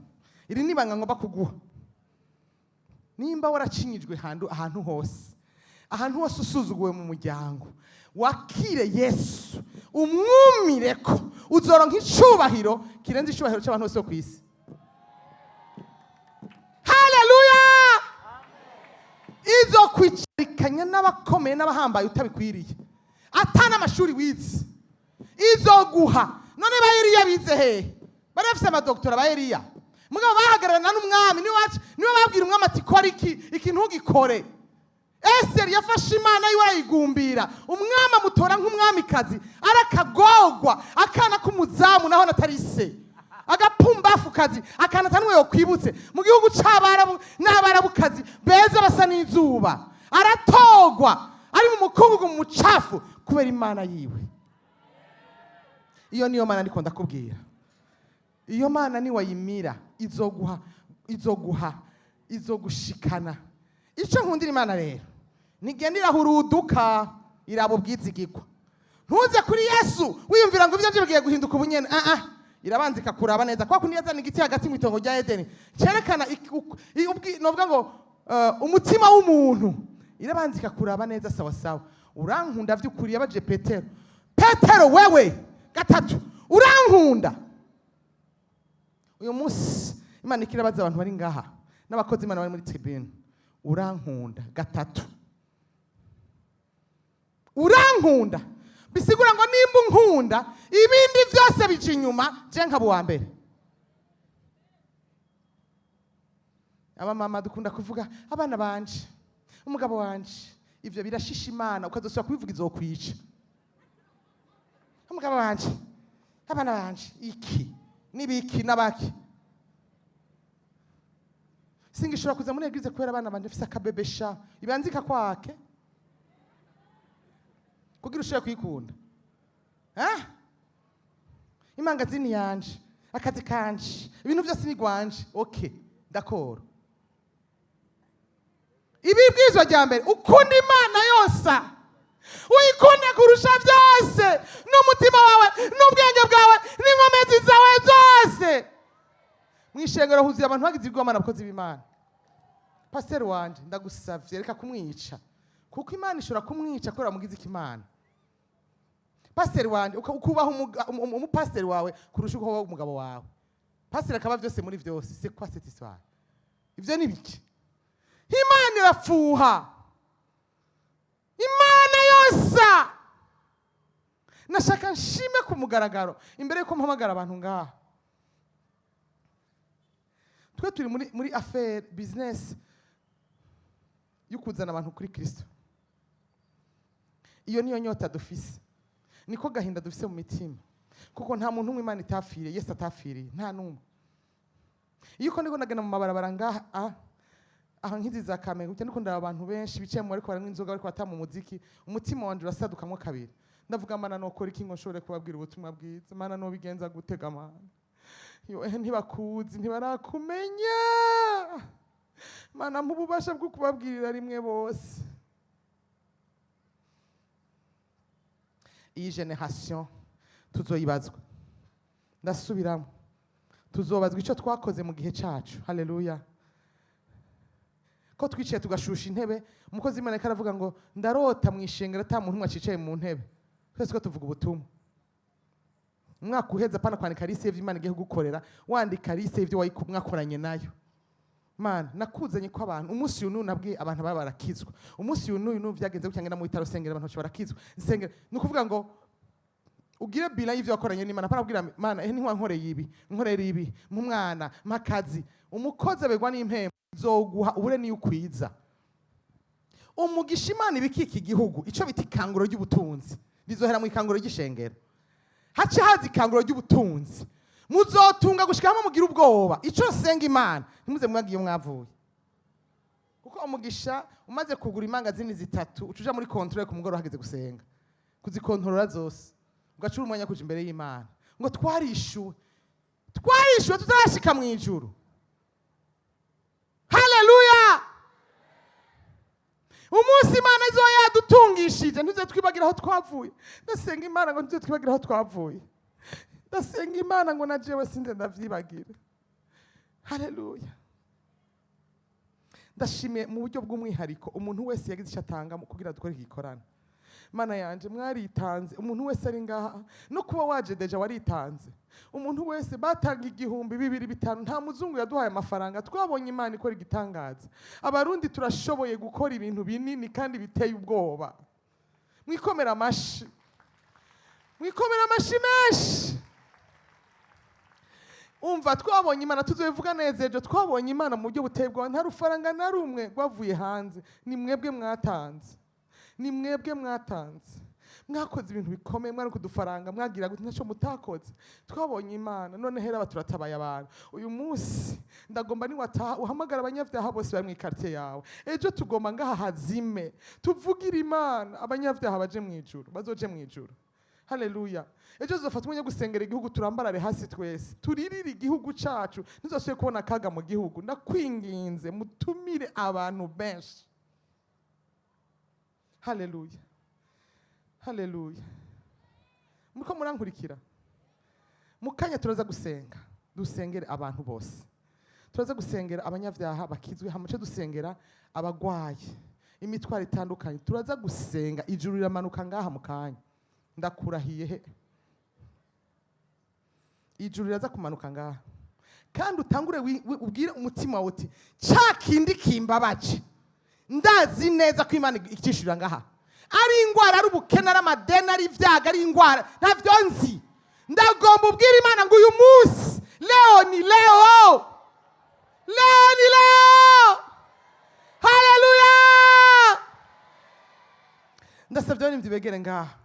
Iri nibanga ngomba kuguha. Nimba waracinyijwe ahantu hose. Ahantu hose usuzuguwe mu muryango. Wakire Yesu. Umwumireko. Uzoronka icubahiro kirenze icubahiro cy'abantu bose ku isi. Haleluya! Izo kwicarikanya n'abakomeye n'abahambaye utabikwiriye. Atana amashuri wize izoguha none bayiriya bize he barafise amadoktora bayiriya mugabo bahagararana n'umwami niwe babwira umwami ati kora iki ntugikore. Esther yafashe Imana yiwe arayigumbira umwami amutora nk'umwamikazi arakagogwa akana k'umuzamu naho natari se agapumbafu kazi akana tanwe yokwibutse mu gihugu c'abarabu n'abarabukazi beza basa n'izuba aratogwa ari mu mukungugu mu mucafu kubera Imana yiwe. Iyo niyo Mana ndiko ndakubwira. Iyo Mana ni wayimira izogushikana. Ico nkundira Imana rero nigendira huruduka irabo bwizigirwa. Ntuze kuri Yesu wiyumvira ngo ivyo bigiye guhinduka ubunyene. Irabanza ikakuraba neza kwa kuniyeza n'igiti hagati mu itongo rya Edeni cerekana novuga ngo umutima w'umuntu. Irabanza ikakuraba neza sawa sawa. Urankunda vy'ukuri yabaje Petero wewe gatatu urankunda. uyu munsi Imana ikirabaza abantu bari ngaha n'abakozi Imana bari muri tribune, urankunda gatatu. Urankunda bisigura ngo nimba unkunda ibindi byose bije inyuma, je nkaba uwa mbere. Aba mama dukunda kuvuga abana banje, umugabo wanje, ivyo birashisha Imana ukazosubira kubivuga izokwica. Umugabo wanje, abana banje, iki nibiki nabaki. Singishobora kuza muri eglise kubera abana banje mfise akabebesha ibanzika kwake kugira ushobora kwikunda. Imangazini yanje, akazi kanje, ibintu byose ni gwanje. Okay, d'accord. Ibibwizwa rya mbere, ukunda Imana yose, uyikunde kurusha byose, n'umutima wawe n'ubwenge bwawe n'inkomezi zawe zose. Mwishengero huzuye abantu bagize ibigwamana abakozi b'Imana. Pasiteri wanje ndagusavye reka kumwica, kuko Imana ishobora kumwica kubera mugize ikimana. Pasiteri wanje ukubaho umupasiteri wawe kurusha uko wowe umugabo wawe. Pasiteri akaba byose muri byose. C'est quoi cette histoire? Ivyo ni biki? Imana irafuha. Imana yose. Nashaka nshime ku mugaragaro imbere yuko mpamagara abantu ngaha. Twe turi muri affaire business y'ukuzana abantu kuri Kristo. Iyo niyo nyota dufise. Niko gahinda dufise mu mitima. Kuko nta muntu umwe Imana itafiriye, Yesu atafiriye, nta numwe. Iyo uko niko ndagana mu mabarabara ngaha, aha nkizi za Kamenge, cyane ko ndaba abantu benshi bicaye mu ariko baranywa inzoga ariko batama umuziki, umutima wanje urasadukamwo kabiri. Ndavuga Mana nokora iki ngo nshobore kubabwira ubutumwa bwiza, Mana no bigenza gutega Mana. Yo ntibakuzi, ntibarakumenya. Mana mububasha bwo kubabwirira rimwe bose. Iyi generation tuzoyibazwa. Ndasubiramo. Tuzobazwa icyo twakoze mu gihe cyacu. Haleluya. Ko twicaye tugashusha intebe, umukozi w'Imana karavuga ngo ndarota mwishengera ata muntu mwacicaye mu ntebe. Twese ko tuvuga ubutumwa. Mwaka uheza pana kwandika liste y'Imana igiye gukorera, wandika liste y'ivyo mwakoranye nayo. Mana nakuzanye ko abantu umunsi uyu nabwiye abantu baba barakizwa. Umunsi uyu vyagenze gucyangana mu bitaro sengera abantu barakizwa. Sengera nukuvuga ngo ugire bila y'ivyo wakoranye n'Imana, pana kubwira Mana ntiwa nkoreye ibi, nkorera ibi, mu mwana, makazi. Umukozi abegwa n'impembo zoguha ubure ni ukwiza. Umugisha Imana ibikiki igihugu, ico biti ikanguro ry'ubutunzi. Bizohera mu ikanguro ry'ishengero. Haci hazi ikanguro ry'ubutunzi. Muzotunga gushikamo mugira ubwoba. Ico senga Imana, ntimuze mwagiye mwavuye. Kuko umugisha umaze kugura imangazini zitatu, ucuja muri control ku mugoro hageze gusenga. Kuzikontorora zose. Ugacura umwanya kuja imbere y'Imana. Ngo twarishuwe. Twarishuwe tutarashika mu ijuru. Haleluya! Umunsi Imana izo yadutungishije ntuze twibagira aho twavuye. Ndasenga Imana ngo ntuze twibagira aho twavuye. Ndasenga Imana ngo najewe sinze ndavyibagira. Haleluya. Ndashimiye mu buryo bw'umwihariko umuntu wese yagize icyo atanga kugira dukore igikorana. Mana yanje mwaritanze, umuntu wese ari ngaha no kuba waje deja waritanze. Umuntu wese batanga 2,000 nta muzungu yaduhaye amafaranga, twabonye Imana ikora igitangaza. Abarundi turashoboye gukora ibintu binini kandi biteye ubwoba. Mwikomera amashi. Mwikomera amashi menshi. Umva twabonye Imana tuzobivuga neza ejo, twabonye Imana mu buryo buteye ubwoba, nta rufaranga na rumwe rwavuye hanze. Ni mwebwe mwatanze. Ni mwebwe mwatanze. Mwakoze ibintu bikomeye, mwari kudufaranga, mwagira gute ntaco mutakoze. Twabonye Imana, none hera baturatabaye abantu. Uyu munsi ndagomba ni wataha uhamagara abanyavyaha bose bari mu quartier yawe. Ejo tugomba ngaha hazime. Tuvugira Imana, abanyavyaha baje mu ijuru, bazoje mu ijuru. Haleluya. Ejo zofata umwanya gusengera igihugu turambarare hasi twese. Turirire igihugu cacu, nizosubire kubona akaga mu gihugu. Ndakwinginze mutumire abantu benshi. Haleluya. Haleluya. Muko murankurikira. Mukanya turaza gusenga. Dusengere abantu bose. Turaza gusengera abanyavyaha bakizwe, hamuce dusengera abagwaye. Imitwaro itandukanye. Turaza gusenga ijuru riramanuka ngaha mukanya. Ndakurahiye he. Ijuru riraza kumanuka ngaha. kandi utangure ubwire umutima wawe uti cya kindi kimbabaje ndazi neza ko Imana ikishurira ngaha ari ingwara ari ubukene ari amadeni ari ibyaga ari ingwara ntavyo nzi ndagomba ubwira Imana ngo uyu munsi leo ni leo haleluya ndasabye n'imvye begere ngaha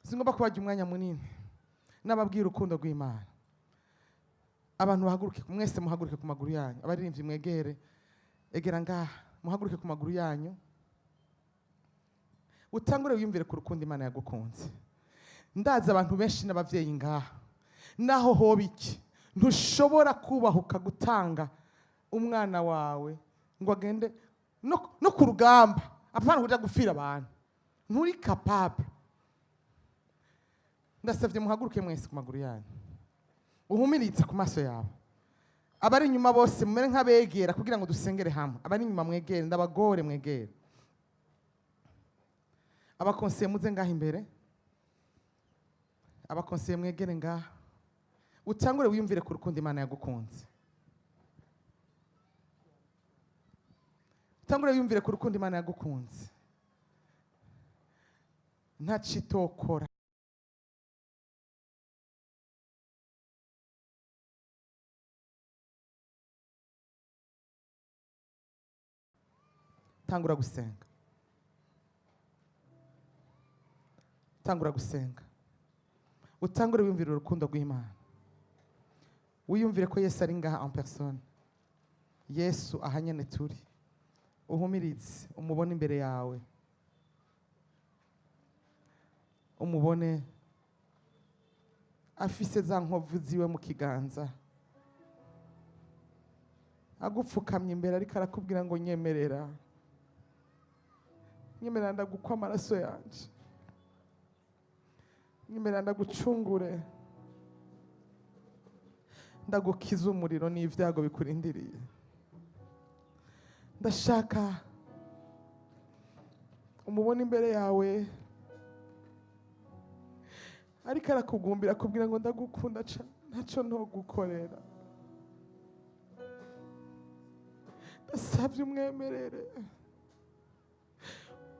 singomba kubajya umwanya munini n'ababwira urukundo rw'Imana abantu bahaguruke mwese muhaguruke ku maguru yanyu abaririmbyi mwegere egera ngaha muhaguruke ku maguru yanyu utangure wiyumvire ku rukundo Imana yagukunze ndaza abantu benshi n'abavyeyi ngaha naho hoba iki ntushobora kubahuka gutanga umwana wawe ngo agende no ku rugamba apana kuja gufira abantu nturi capable ndasavye muhaguruke mwese ku maguru yanyu uhumiritse ku maso yawe abari inyuma bose mumere nk'abegera kugira ngo dusengere hamwe abari inyuma mwegere ndabagore mwegere abakonseye muze ngaha imbere abakonseye mwegere ngaha utangure wiyumvire ku rukundo Imana yagukunze utangure wiyumvire ku rukundo Imana yagukunze ntacitokora tangura gusenga utangure wiyumvire urukundo rw'Imana wiyumvire ko Yesu ari ngaha en personne Yesu ahanyene turi uhumirize umubone imbere yawe umubone afise za nkovu ziwe mu kiganza agupfukamye imbere ariko arakubwira ngo nyemerera ndagukwa amaraso yanje nyemerera ndagucungure ndagukiza umuriro n'ivyago bikurindiriye ndashaka umubona imbere yawe ariko arakugumbira akubwira ngo ndagukunda ntacyo ntogukorera ndasabye umwemerere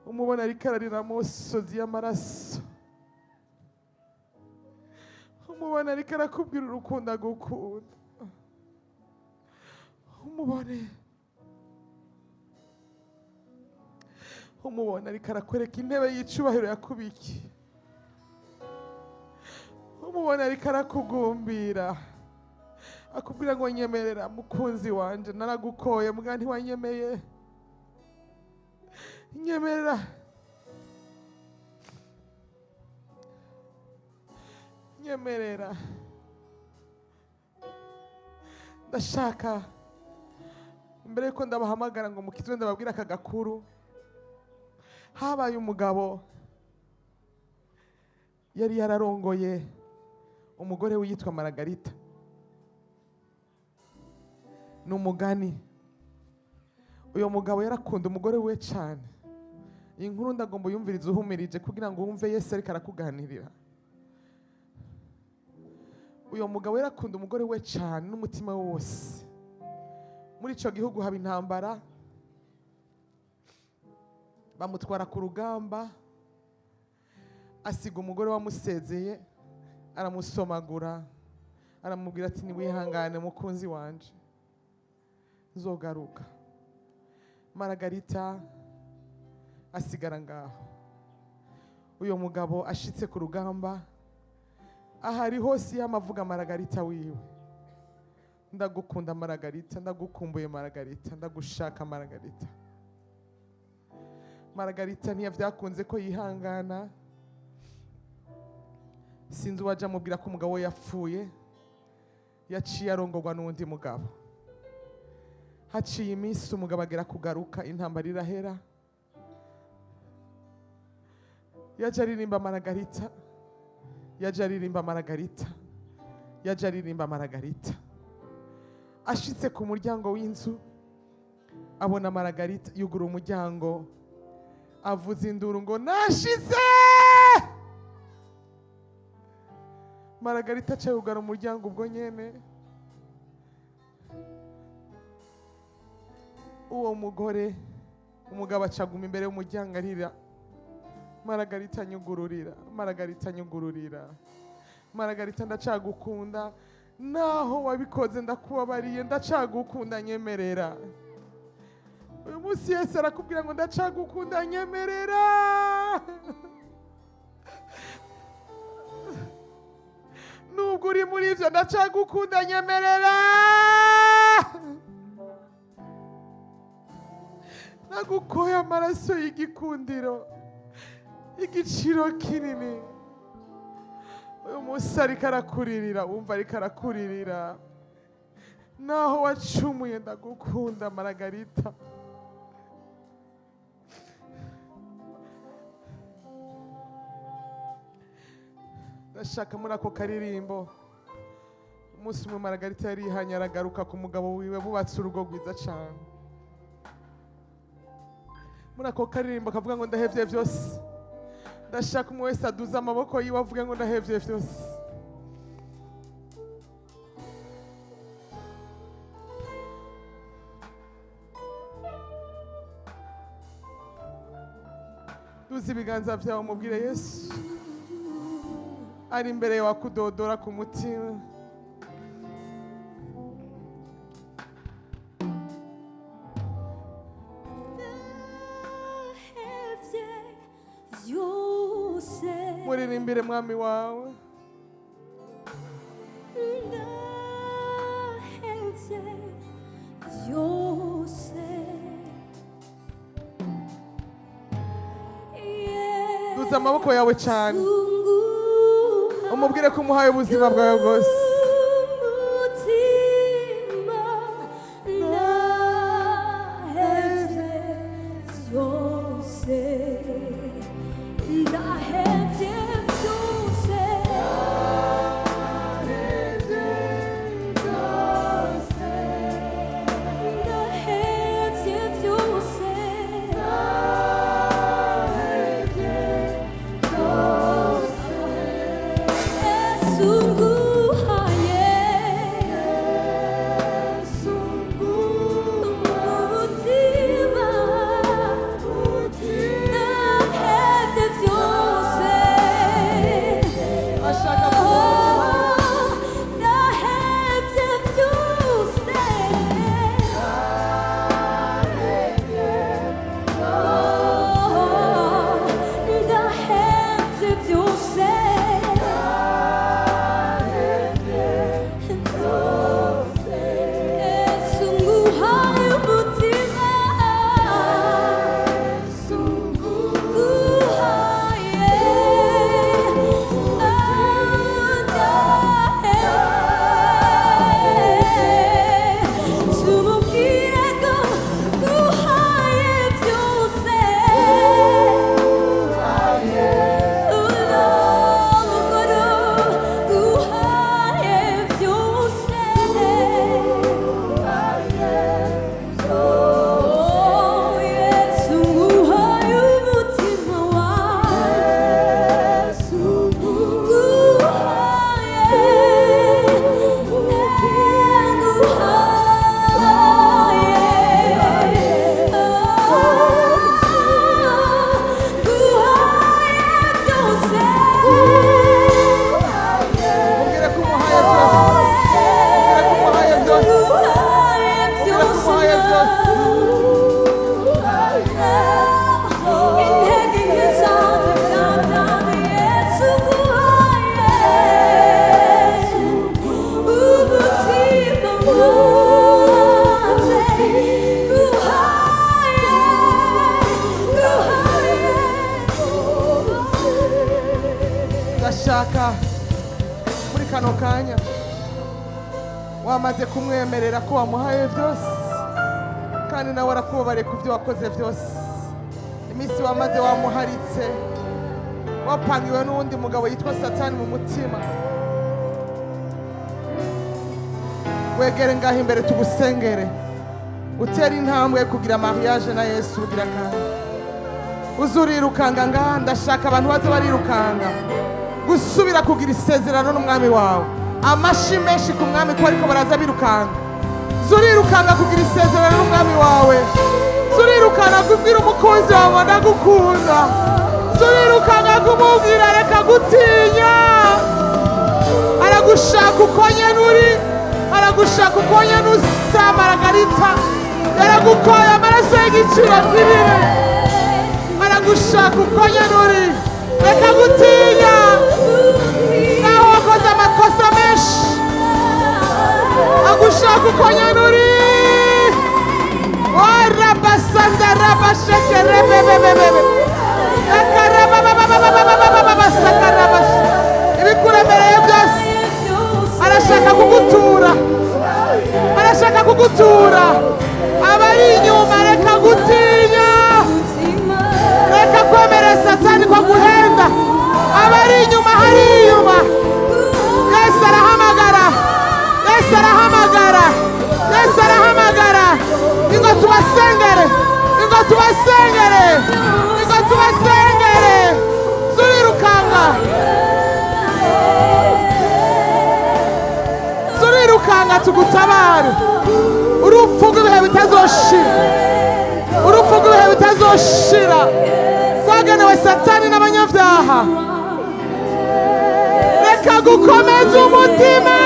umubona ariko ararira amosozi y'amaraso umubona ariko arakubwira urukundo agukunda umubona ariko arakwereka intebe y'icubahiro yakubikiye umubona ariko arakugumbira akubwira ngo nyemerera mukunzi wanje naragukoye mbwa ntiwanyemeye nyemerera ndashaka imbere yuko ndabahamagara ngo mukizwe ndababwira aka gakuru habaye umugabo yari yararongoye umugore we yitwa Maragarita ni umugani uyo mugabo yarakunda umugore we cyane iyi nkuru ndagomba yumviriza uhumirije kugira ngo wumve Yesu ariko arakuganirira uyo mugabo yarakunda umugore we cyane n'umutima we wose muri ico gihugu haba intambara bamutwara ku rugamba asiga umugore wamusezeye aramusomagura aramubwira ati niwihangane mukunzi wanje nzogaruka Maragarita asigara ngaho uyo mugabo ashitse ku rugamba ahari hose yamavuga Maragarita wiwe ndagukunda Maragarita ndagukumbuye Maragarita ndagushaka Maragarita ntiyavyakunze ko yihangana sinzi uwaje amubwira ko umugabo we yapfuye yaciye arongorwa n'undi mugabo haciye iminsi umugabo agera kugaruka intambara irahera yaje aririmba Maragarita ashitse ku muryango w'inzu abona Maragarita yugura umuryango avuza induru ngo nashize Maragarita aca yugara umuryango ubwo nyene uwo mugore umugabo acaguma imbere y'umuryango arira, Maragarita nyugururira, Maragarita nyugururira, Maragarita ndacagukunda, naho wabikoze ndakubabariye, ndacagukunda nyemerera. Uyu munsi Yesu arakubwira ngo ndacagukunda nyemerera. Nubwo uri muri ivyo ndacagukunda nyemerera. Nagukoye amaraso y'igikundiro, igiciro kinini. Uyu munsi ariko arakuririra, wumva ariko arakuririra. Naho wacumuye ndagukunda Maragarita. Ndashaka muri ako karirimbo, umunsi umwe Maragarita yarihanye aragaruka ku mugabo wiwe, bubatse urugo rwiza cyane. Muri ako karirimbo kavuga ngo ndahevye vyose. Ndashaka umwe wese aduza amaboko yiwe avuga ngo ndahevye vyose. Duza ibiganza vyawe umubwire Yesu ari imbere yawe akudodora ku mutima. Muririmbire mwami wawe. Duza amaboko yawe cyane umubwire ko umuhaye ubuzima bwawe bwose. Ndashaka muri kano kanya wamaze kumwemerera ko wamuhaye byose, kandi nawe arakubabare ku byo wakoze byose. Iminsi wamaze wamuharitse, wapangiwe n'undi mugabo yitwa Satani mu mutima. Wegere ngaho imbere tugusengere, utera intambwe kugira mariage na Yesu ugira kandi uzurirukanga ngaha. Ndashaka abantu baze barirukanga gusubira kugira isezerano n'umwami wawe. Amashi menshi ku mwami ko ariko baraza birukanga. Zurirukanga kugira isezerano n'umwami wawe. Zurirukanga kubwira umukunzi wawe ngo ndagukunda. Zurirukanga kumubwira reka gutinya. Aragushaka uko nyene uri. Aragushaka uko nyene usa Margarita. Yaragukoye amaraso y'igiciro kibiri. Aragushaka uko nyene uri. Reka gutinya. Naho wakoze amakosa menshi. Agushaka uko nyene uri. Rabasanda rabasheke rebebebebe. Ibikuremereye byose arashaka kugutura. Arashaka kugutura. Abari inyuma reka gutinya. Reka kwemera Satani kwa guhenda. Abari inyuma hari inyuma. Yesu arahamagara. Yesu arahamagara. Yesu arahamagara. Ingo tubasengere. Ingo tubasengere. Ingo tubasengere. Zurirukanga. Zurirukanga tugutabare. Urupfu rw'ibihe bitazoshira. Urupfu rw'ibihe bitazoshira. Rwagenewe Satani n'abanyabyaha. Reka gukomeza umutima.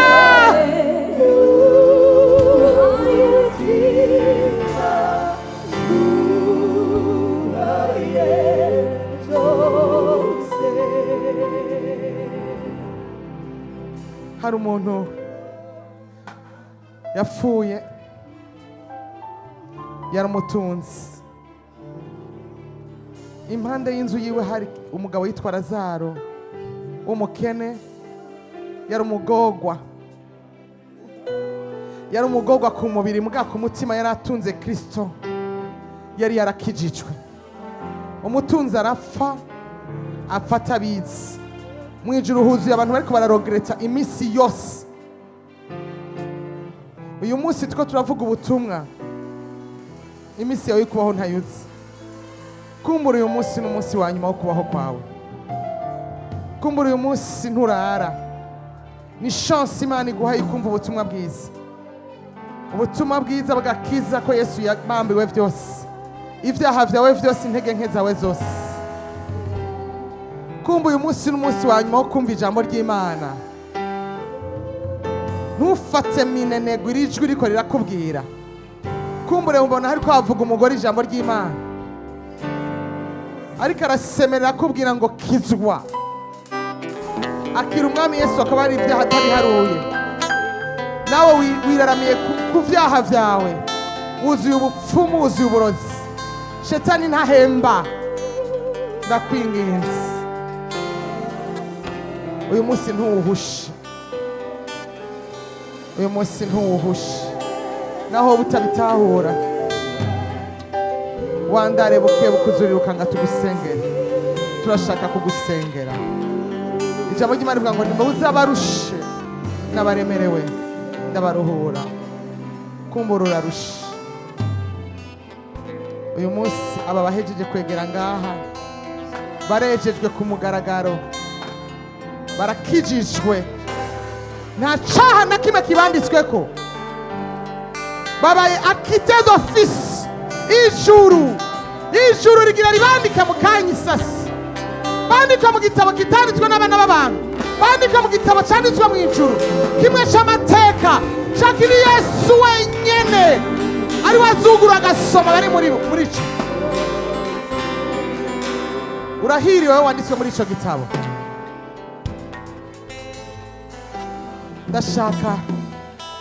Hari umuntu yapfuye yaramutunze. Impande y'inzu yiwe hari umugabo yitwa Lazaro w'umukene. Yari umugogwa. Yari umugogwa ku mubiri mbwa ku mutima yari atunze Kristo. Yari yarakijijwe. Umutunzi arapfa apfata abizi. Mwijuru huzuye abantu bariko bararogereta imisi yose. Uyu munsi tuko turavuga ubutumwa. Imisi yawe kubaho ntayuzi. Kumbura uyu munsi n'umunsi wa nyuma wo kubaho kwawe. Kumbura uyu munsi nturara. Ni chance Imana iguha ikumva ubutumwa bwiza. Ubutumwa bwiza bagakiza ko Yesu yabambiwe byose. Ibyaha byawe byose intege nke zawe zose. Kumva uyu munsi n'umunsi wa nyuma wo kumva ijambo ry'Imana. Ntufate minenegwa irijwi riko rirakubwira. Kumbure ubona hari ko havuga umugore ijambo ry'Imana. Ariko arasemerera akubwira ngo kizwa. Akira umwami Yesu akaba ari ibyaha atabiharuye. Nawe wiraramiye ku byaha byawe. Wuzuye ubupfumu, wuzuye uburozi. Shetani ntahemba. Ndakwinginze. Uyu munsi ntuwuhushe. Uyu munsi ntuwuhushe. Naho butabitahura. Wandare buke bukuzurirukanga tugusengera. Turashaka kugusengera. Ijambo ry'Imana rivuga ngo nimubuze abarushe n'abaremerewe ndabaruhura. Kumbura urarushe. Uyu munsi aba bahejeje kwegera ngaha barejejwe ku mugaragaro. Barakijijwe. Nta cyaha na kimwe kibanditsweko. Babaye acquitté d'office. Ijuru rigira ribandika mu kanya isasi. Bandika mu gitabo kitanditswe n'abana b'abantu. Bandika mu gitabo cyanditswe mu ijuru. Kimwe cy'amateka cyakiri Yesu wenyene ari wazugura agasoma bari muri cyo. Urahiriwe wanditswe muri icyo gitabo. Ndashaka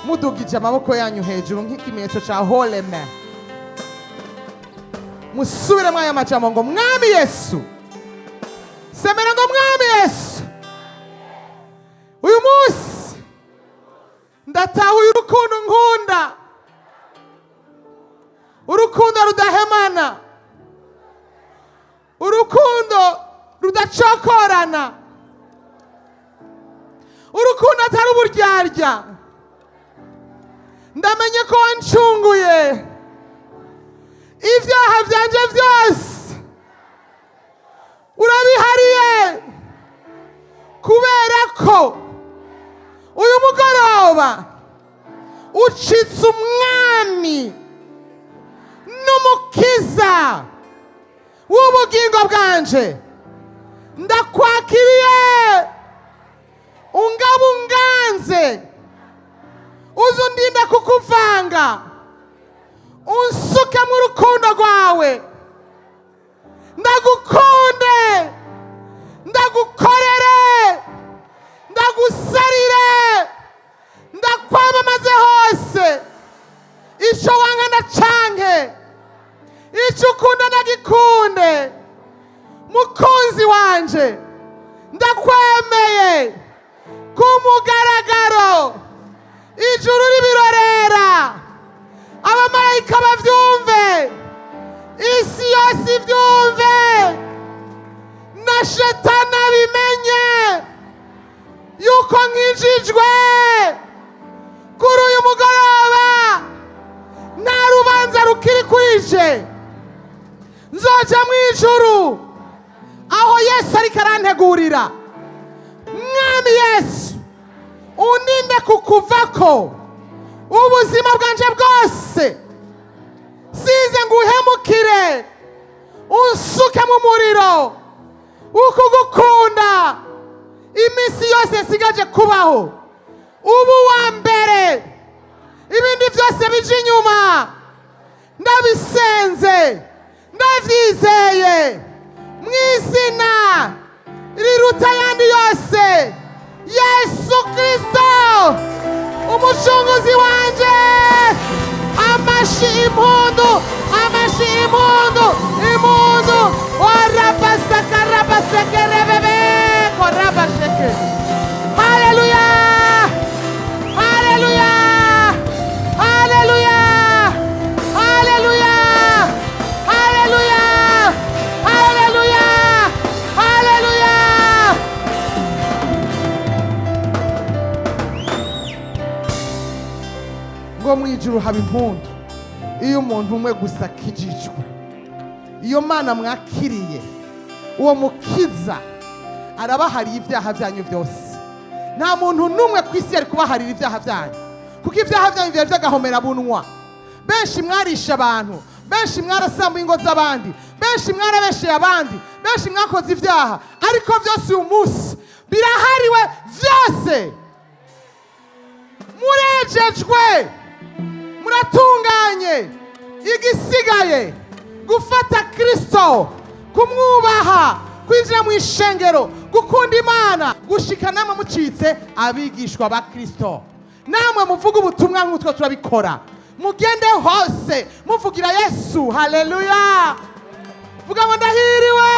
mudugije amaboko yanyu hejuru nk'ikimenyetso cya holy man. Musubire mwaya majambo ngo mwami Yesu. Semera ngo mwami Yesu. Uyu munsi ndatahuye urukundo nkunda. Urukundo rudahemana. Urukundo rudacokorana. Urukundo atari uburyarya. Ndamenye ko wancunguye. Ibyaha byanje byose urabihariye. Kubera ko uyu mugoroba ucitse umwami n'umukiza w'ubugingo bwanje. Ndakwakiriye ungabunganze, uzundinde kukuvanga, unsuke mu rukundo rwawe. Ndagukunde, ndagukorere, ndagusarire, ndakwamamaze hose. Icyo wanga ndacanke, icyo ukunda ndagikunde. Mukunzi wanje, ndakwemeye ku mugaragaro. Ijuru ribirorera, abamarayika bavyumve, isi yose ivyumve, na shetani abimenye yuko nkijijwe. Kuri uyu mugoroba nta rubanza rukiri kurije, nzoja mu ijuru aho Yesu ariko arantegurira. Mwami Yesu, uninde kukuvako ubuzima bwanje bwose, size nguhemukire, unsuke mu muriro ukugukunda iminsi yose nsigaje kubaho. Ubu wa mbere, ibindi byose bije inyuma. Ndabisenze, ndavyizeye mu izina riruta ayandi yose, Yesu Kristo umucunguzi wanje. Amashi impundu, amashi impundu, impundu. Warabasakarabaseke korabasheke. Haleluya, haleluya, haleluya, haleluya, haleluya, haleluya, haleluya. Ngo mu ijuru haba impundu iyo umuntu umwe gusa akijijwe. Iyo Mana mwakiriye, uwo mukiza arabahariye ibyaha byanyu byose. Nta muntu n'umwe ku isi yari kubaharira ibyaha byanyu, kuko ibyaha byanyu byari byagahomera bunwa. Benshi mwarisha abantu, benshi mwarasambuye ingo z'abandi, benshi mwarabesheye abandi, benshi mwakoze ibyaha, ariko byose uyu munsi birahariwe byose. Murejejwe, muratunganye. Igisigaye gufata Kristo, kumwubaha, kwinjira mu ishengero, gukunda Imana, gushika namwe mucitse abigishwa ba Kristo. Namwe muvuga ubutumwa nk'utwo turabikora. Mugende hose muvugira Yesu. Haleluya. Vuga ngo ndahiriwe.